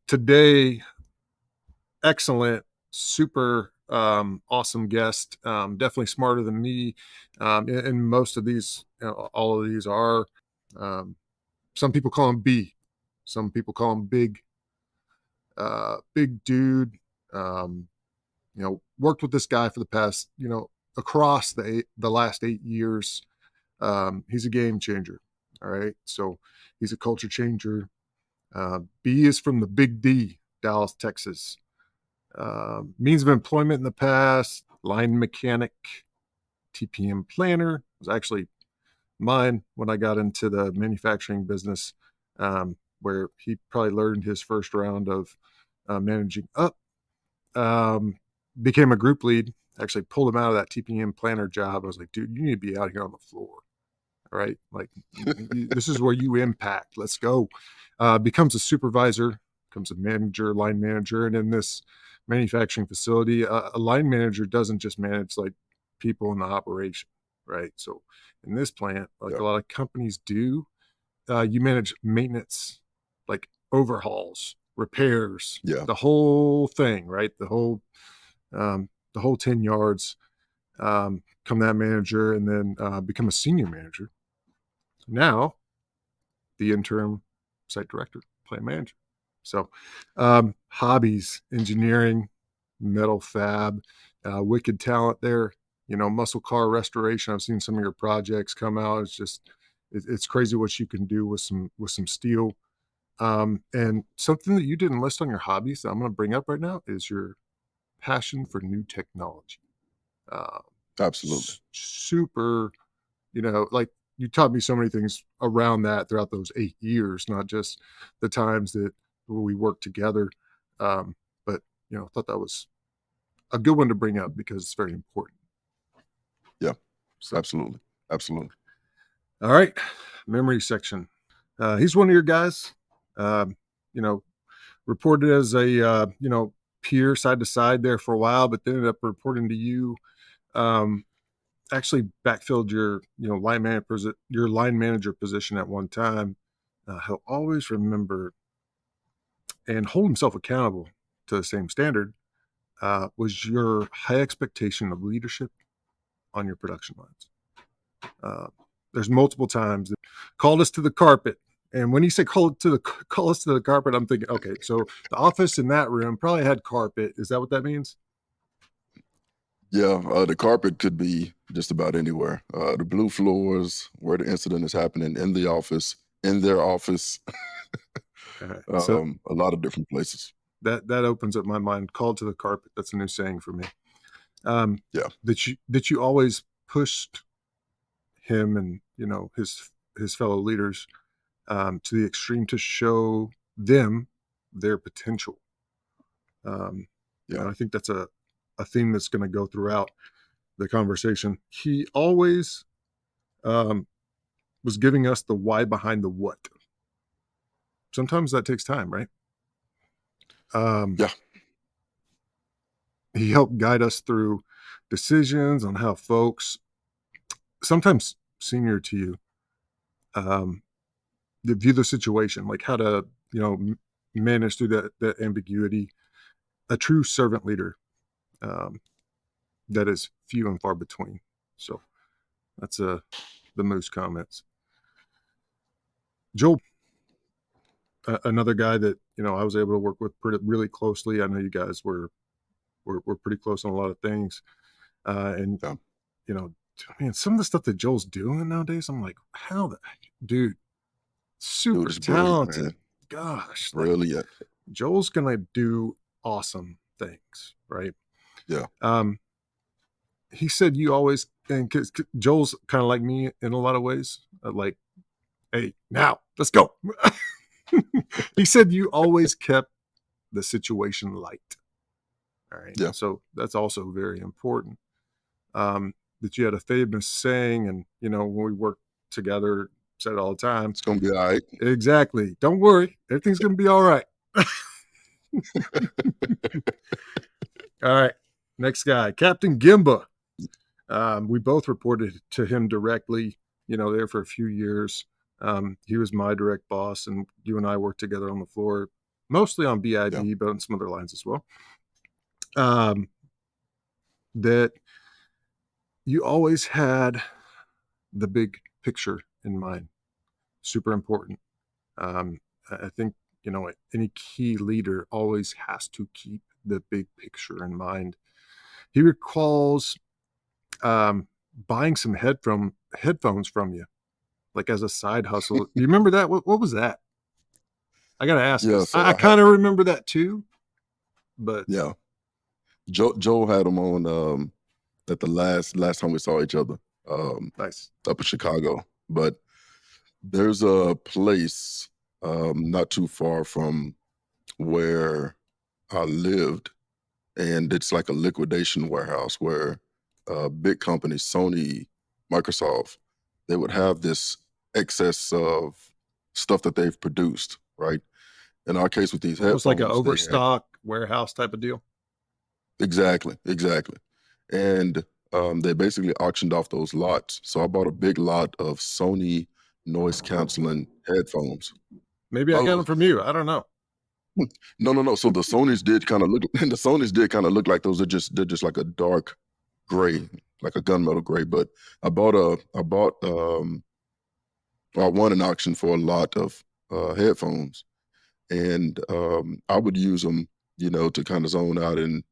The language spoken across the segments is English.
Today, excellent, super awesome guest. Definitely smarter than me. And most of these, all of these are. Um, some people call him B. Some people call him Big. Big dude. Um, worked with this guy for the past, across the last 8 years. He's a game changer. All right, so he's a culture changer. B is from the Big D, Dallas, Texas. Means of employment in the past: line mechanic, TPM planner. Was actually mine when I got into the manufacturing business, where he probably learned his first round of managing up. Um, Became a group lead. Actually pulled him out of that TPM planner job. I was like, dude, you need to be out here on the floor. All right. Like, this is where you impact. Let's go. Becomes a supervisor, becomes a manager, line manager. And in this manufacturing facility, a line manager doesn't just manage like people in the operation. Right. So in this plant, like Yeah. a lot of companies do, you manage maintenance, like overhauls, repairs, Yeah. the whole thing, right? The whole 10 yards. Become that manager and then become a senior manager. Now, the interim site director, plant manager. So, hobbies, engineering, metal fab, wicked talent there. Muscle car restoration. I've seen some of your projects come out. It's crazy what you can do with some steel. And something that you didn't list on your hobbies that I'm going to bring up right now is your passion for new technology. Uh, Absolutely. Super, like you taught me so many things around that throughout those 8 years, not just the times that we worked together. Um, but, I thought that was a good one to bring up because it's very important. Yeah. So, Absolutely. Absolutely. all right, memory section. He's one of your guys, um, you know, reported as a, peer side to side there for a while, but then ended up reporting to you. Um, Actually backfilled your line manager position at one time. He'll always remember and hold himself accountable to the same standard. Was your high expectation of leadership on your production lines? uh, there's multiple times that called us to the carpet. And when you say call us to the carpet, I'm thinking, okay, so the office in that room probably had carpet. Is that what that means? Yeah. The carpet could be just about anywhere. The blue floors where the incident is happening in the office, in their office, So a lot of different places. that opens up my mind. Called to the carpet. That's a new saying for me. Yeah. That you always pushed him and his fellow leaders to the extreme to show them their potential. Yeah. And I think that's a theme that's going to go throughout the conversation. He always um, was giving us the why behind the what. Sometimes that takes time, right? Um, Yeah. he helped guide us through decisions on how folks, sometimes senior to you, um, view the situation, like how to, manage through that ambiguity. A true servant leader, um, that is few and far between. So that's the Moose comments. Joel, another guy that I was able to work with really closely. I know you guys were pretty close on a lot of things, and Yeah. you know, man, some of the stuff that Joel's doing nowadays, I'm like, how the dude, Dude super is brilliant, man. talented. Gosh, like Brilliant. Joel's gonna do awesome things, right? Yeah. Um, he said you always, and because Joel's kind of like me in a lot of ways, like, hey, now let's go. He said you always kept the situation light. All right. Yeah. So that's also very important. That you had a famous saying, and when we worked together, said it all the time. It's gonna be all right. Exactly. Don't worry. Everything's gonna be all right. All right. Next guy, Captain Gimba. We both reported to him directly, there for a few years. He was my direct boss, and you and I worked together on the floor mostly on Yeah. BID, but on some other lines as well. Um, that you always had the big picture in mind. Super important. I think, any key leader always has to keep the big picture in mind. He recalls buying some headphones from you, like as a side hustle. Do you remember that? What was that? I gotta ask Yeah. because So I I had, kind of remember that too, but yeah, Joe had him on at the last time we saw each other, um, nice. up in Chicago. But there's a place not too far from where I lived, and it's like a liquidation warehouse where big companies, Sony, Microsoft, they would have this excess of stuff that they've produced, right? In our case with these Almost like an headphones, they had overstock warehouse type of deal. exactly, and they basically auctioned off those lots. So I bought a big lot of Sony noise canceling headphones. Maybe I got Oh, them from you. I don't know. no. So the Sonys did kind of look, and the Sonys did kind of look like those. They're just like a dark gray, like a gunmetal gray. But I bought I won an auction for a lot of headphones, and I would use them, to kind of zone out and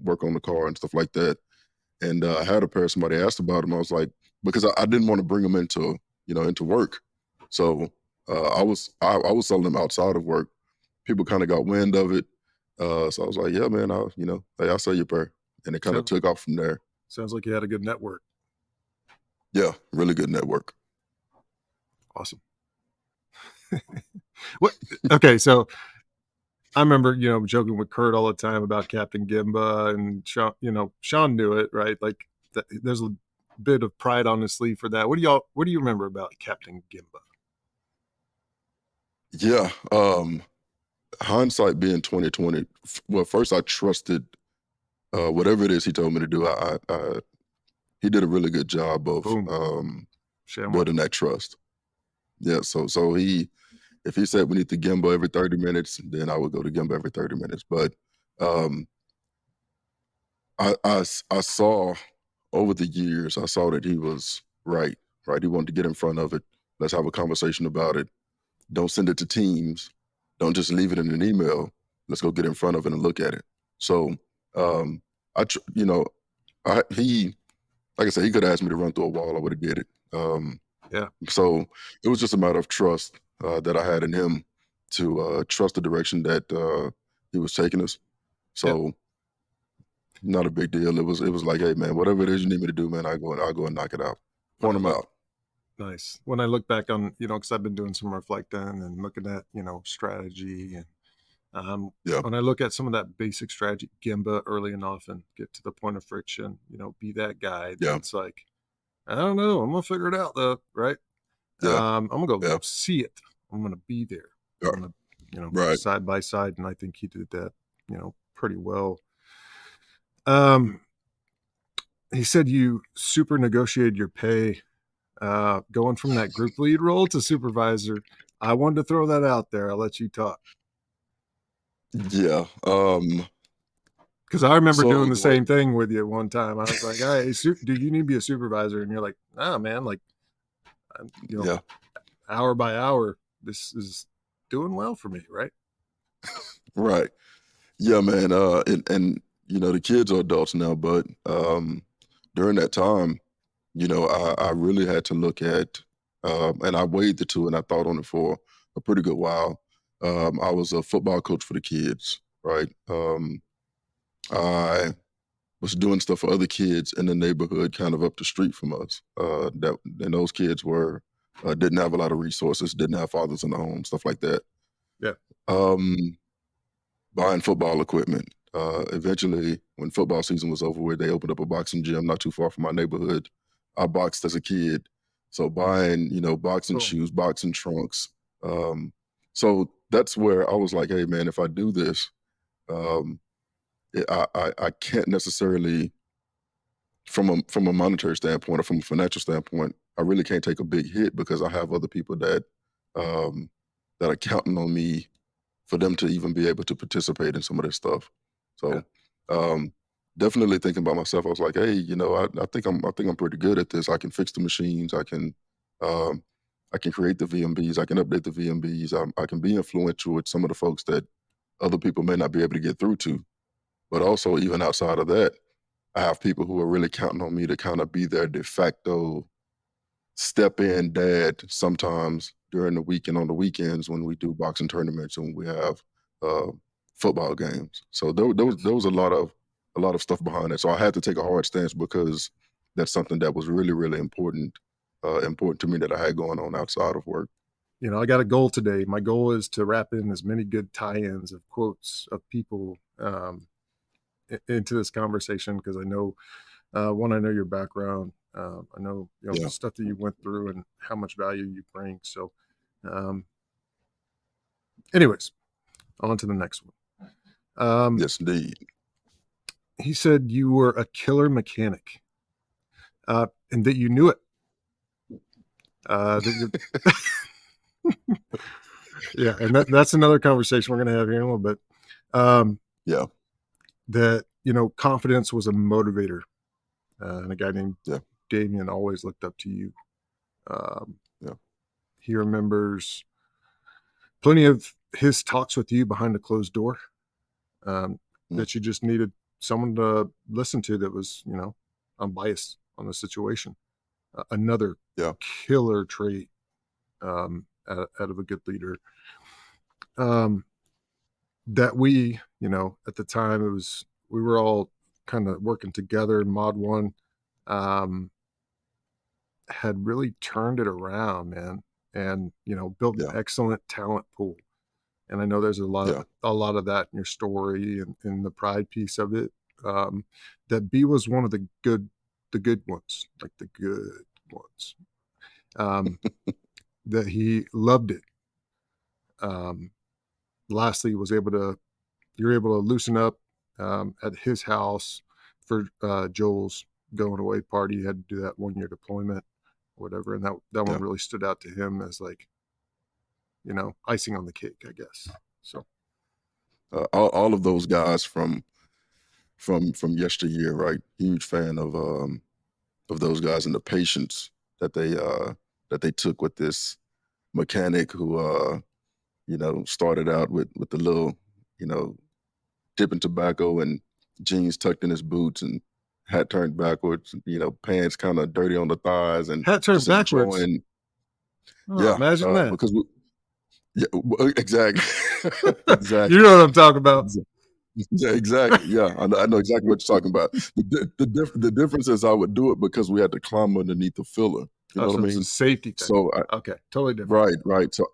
work on the car and stuff like that. And I had a pair. Somebody asked about them. I was like, because I didn't want to bring them into work. So I was selling them outside of work. People kind of got wind of it. So I was like, yeah, man, hey, I'll sell you a pair. And it kind of Sounds took off from there. sounds like you had a good network. Yeah, really good network. Awesome. What? Okay, so I remember, joking with Kurt all the time about Captain Gimba and Sean. Sean knew it, right? Like there's a bit of pride on his sleeve for that. What do you remember about Captain Gimba? Yeah. Hindsight being 2020. Well, first I trusted whatever it is he told me to do. He did a really good job of Boom. Shamrock. building that trust. Yeah. So if he said we need to Gimbo every 30 minutes, then I would go to Gimbo every 30 minutes. But um, I saw over the years, I saw that he was right. Right. He wanted to get in front of it. Let's have a conversation about it. Don't send it to teams. Don't just leave it in an email. Let's go get in front of it and look at it. So um, I, tr- you know, he, like I said, he could have asked me to run through a wall. I would have did it. Yeah. So it was just a matter of trust that I had in him to trust the direction that he was taking us. Yeah. So not a big deal. It was like, hey man, whatever it is you need me to do, man, I'll go and knock it out. When Point I them look out. Nice. When I look back on, because I've been doing some reflecting and looking at, strategy and Yeah, when I look at some of that basic strategy, Gimba early and often, get to the point of friction, be that guy yeah, that's like, I don't know, I'm gonna figure it out though, right? yeah, I'm gonna go yeah. see it. I'm gonna be there. Yeah, I'm gonna, right. side by side, and I think he did that, pretty well. Um, he said you super negotiated your pay, going from that group lead role to supervisor. I wanted to throw that out there. I'll let you talk Yeah. because I remember So doing the the way, same thing with you one time. I was like, "Hey, do you need to be a supervisor?" And you're like, "Nah, man. Like, I'm, yeah, hour by hour, this is doing well for me, right?" right. Yeah, man. And the kids are adults now, but during that time, I really had to look at, and I weighed the two, and I thought on it for a pretty good while. I was a football coach for the kids, right? I was doing stuff for other kids in the neighborhood, kind of up the street from us. And those kids didn't have a lot of resources, didn't have fathers in the home, stuff like that. Yeah. Um, Buying football equipment. Eventually, when football season was over with, they opened up a boxing gym not too far from my neighborhood. I boxed as a kid, so buying boxing Boom. shoes, boxing trunks. Um, so that's where I was like, hey man, if I do this, um, I can't necessarily from a monetary standpoint or from a financial standpoint, I really can't take a big hit because I have other people um, that are counting on me for them to even be able to participate in some of this stuff. Yeah. So, um, definitely thinking about myself, I was like, hey, I think I'm pretty good at this. I can fix the machines. Um, I can create the VMBs. I can update the VMBs. I can be influential with some of the folks that other people may not be able to get through to. But also, even outside of that, I have people who are really counting on me to kind of be their de facto step in dad sometimes during the week and on the weekends when we do boxing tournaments and we have uh, football games. So Yes. there was a lot of stuff behind that. So I had to take a hard stance because that's something that was really really important to me that I had going on outside of work. I got a goal today. My goal is to wrap in as many good tie-ins of quotes of people into this conversation because I know one, I know your background. I know Yeah. stuff that you went through and how much value you bring. So, um, anyways, on to the next one. Yes, indeed. He said you were a killer mechanic, and that you knew it. That you, yeah, and that's another conversation we're going to have here in a little bit. Um, Yeah. that confidence was a motivator, and a guy named Yeah. Damien always looked up to you. Um, Yeah. he remembers plenty of his talks with you behind a closed door, um, Mm, that you just needed someone to listen to that was, unbiased on the situation. Another yeah. killer trait, out of a good leader. Um, that at the time, we were all kind of working together. Mod One um, had really turned it around, man, and built an Yeah. excellent talent pool. And I know there's Yeah. a lot of that in your story and the pride piece of it. That B was one of the good ones, like the good ones. Um, that he loved it. Um, lastly, was able to you're able to loosen up at his house for Joel's going away party. He had to do that 1 year deployment, or whatever, and that one Yeah. really stood out to him as like icing on the cake, I guess. So All of those guys from yesteryear, right? Huge fan of those guys and the patience that they took with this mechanic who started out with the little, you know, dipping tobacco and jeans tucked in his boots and hat turned backwards, pants kind of dirty on the thighs and hat turned just backwards. enjoying, Oh, yeah, imagine that. because yeah, exactly, You exactly. know what I'm talking about. Yeah, exactly. Yeah, I know exactly what you're talking about. The difference is I would do it because we had to climb underneath the filler. You Oh, know what I so it's a mean? safety thing. So Okay, totally different. right, right. So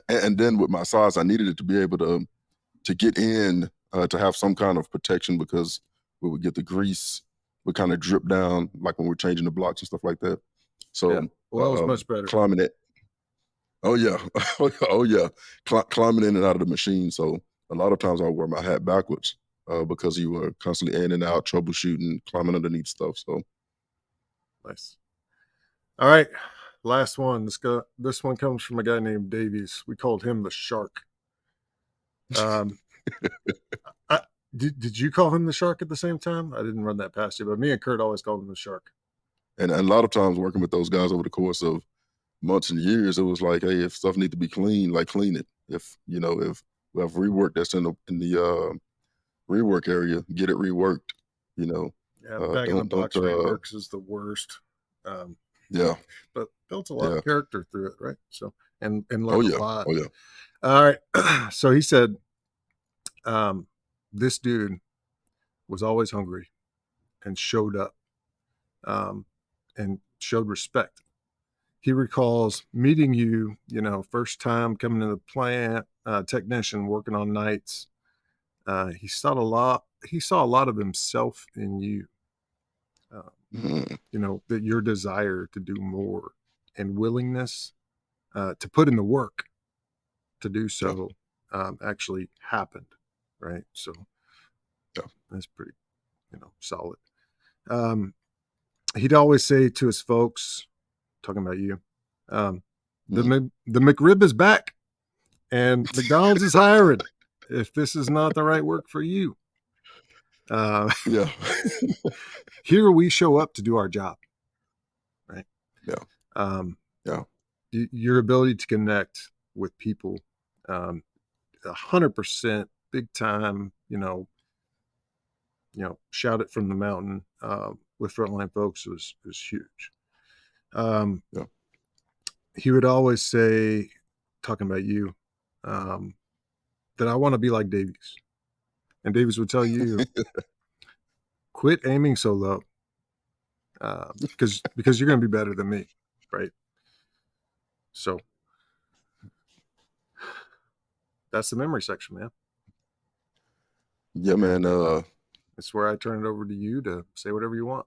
and then with my size, I needed it to be able to get in to have some kind of protection because we would get the grease would kind of drip down like when we're changing the blocks and stuff like that. Yeah. So Well, that was much better. climbing it. Oh yeah, oh yeah, climbing in and out of the machine. So a lot of times I wear my hat backwards because you were constantly in and out, troubleshooting, climbing underneath stuff. So Nice. All right. Last one. This one comes from a guy named Davies. We called him the Shark. Um, I, did you call him the Shark at the same time? I didn't run that past you, but me and Kurt always called him the Shark. and a lot of times working with those guys over the course of months and years, it was like, hey, if stuff need to be clean, like clean it. If we have rework that's in the rework area, get it reworked. You know, Yeah, bagging the don't box reworks is the worst. Um, yeah, but built a lot yeah. of character through it, right? So and Oh learned a yeah, lot. oh yeah, All right. So he said, um, this dude was always hungry and showed up, um, and showed respect. He recalls meeting you, first time coming to the plant, technician working on nights. He saw a lot of himself in you. Uh, Mhm. that your desire to do more and willingness to put in the work to do Yeah, so actually happened, right? So yeah. that's pretty, solid. Um, he'd always say to his folks, talking about you, um, Mhm. the McRib is back and McDonald's is hiring. if this is not the right work for you, uh, Yeah. here we show up to do our job, right? Yeah. Um, Yeah. your ability to connect with people, 100% big time, shout it from the mountain with frontline folks was huge. Um, Yeah. he would always say, talking about you, um, that I want to be like Davies, and Davies would tell you, quit aiming so low, because you're going to be better than me, right? So that's the memory section, man, Yeah, man. and it's where I turn it over to you to say whatever you want.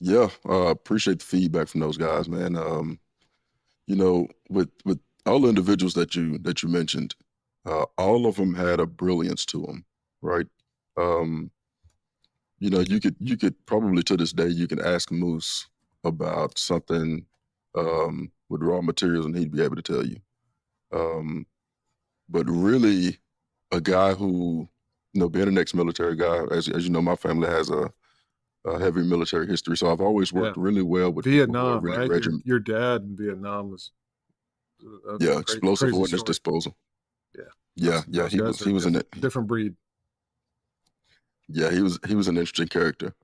Yeah. Appreciate the feedback from those guys, man. With all the individuals that you mentioned, all of them had a brilliance to them, right? Um, you could probably to this day you can ask Moose about something with raw materials, and he'd be able to tell you. Um, but really, a guy who, being an ex-military guy, as you know, my family has a heavy military history, so I've always Yeah, worked really well with people who are Vietnam, really right? Your regiment. your dad in Vietnam was a Yeah, explosive crazy ordnance story. disposal. Yeah, Yeah, yeah, those he guys was are he was in it. different breed. Yeah, he was an interesting character.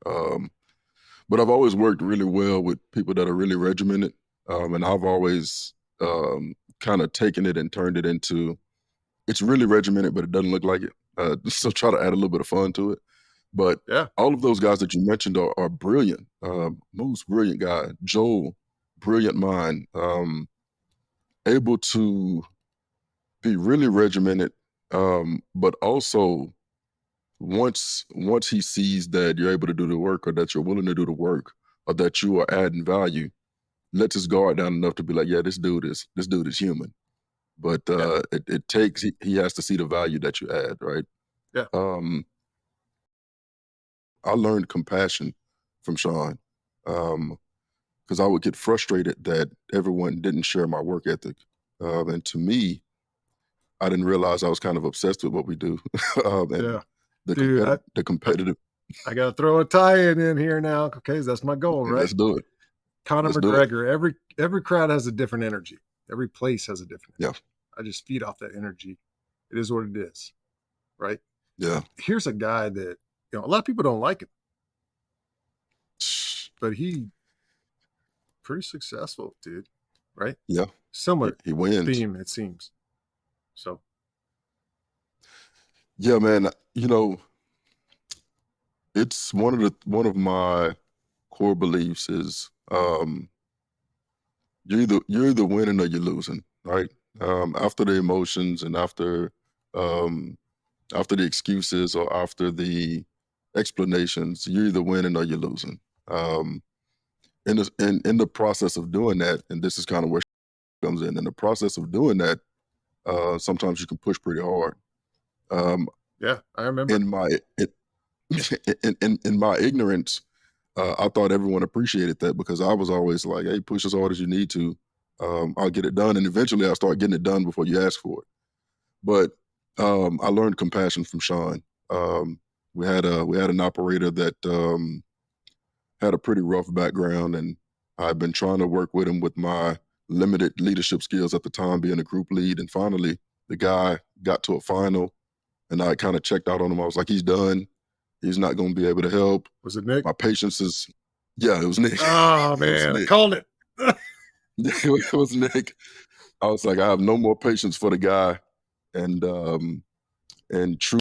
But I've always worked really well with people that are really regimented, and I've always kind of taken it and turned it into, it's really regimented, but it doesn't look like it. So try to add a little bit of fun to it. But Yeah, all of those guys that you mentioned are brilliant. Moose, brilliant guy. Joel, brilliant mind. Able to be really regimented, but also once he sees that you're able to do the work, or that you're willing to do the work, or that you are adding value, lets his guard down enough to be like, yeah, this dude is human. But yeah, it takes, he has to see the value that you add, right? yeah, Um, I learned compassion from Sean, because I would get frustrated that everyone didn't share my work ethic, and to me, I didn't realize I was kind of obsessed with what we do, and yeah. Dude, the I competitive. I gotta throw a tie-in in here now, okay? That's my goal, right? Let's do it. Conor Let's do it. McGregor. Every crowd has a different energy. Every place has a different Yeah, energy. I just feed off that energy. It is what it is, right? yeah, Here's a guy that a lot of people don't like him, but he pretty successful, dude. Right? yeah. He, Similar he wins. theme, it seems. So Yeah, man. It's one of my core beliefs is, you're either winning or you're losing, right? After the emotions, and um, after the excuses, or after the explanations, you're either winning or you're losing. Um, in the process of doing that, and this is kind of where comes in. In the process of doing that, sometimes you can push pretty hard. Um, yeah, I remember. in my in, in my ignorance, I thought everyone appreciated that, because I was always like, "Hey, push as hard as you need to. I'll get it done." And eventually, I start getting it done before you ask for it. But I learned compassion from Sean. Um, we had an operator that had a pretty rough background, and I've been trying to work with him with my limited leadership skills at the time, being a group lead. And finally, the guy got to a final, and I kind of checked out on him. I was like, "He's done. He's not going to be able to help." Was it Nick? My patience is, yeah, it was Nick. Oh It was man, I Nick. called it. It was Nick. I was like, I have no more patience for the guy. And in true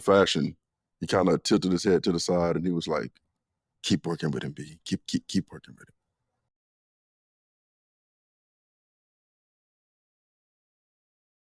fashion, he kind of tilted his head to the side, and he was like, "Keep working with him, B. Keep working with him."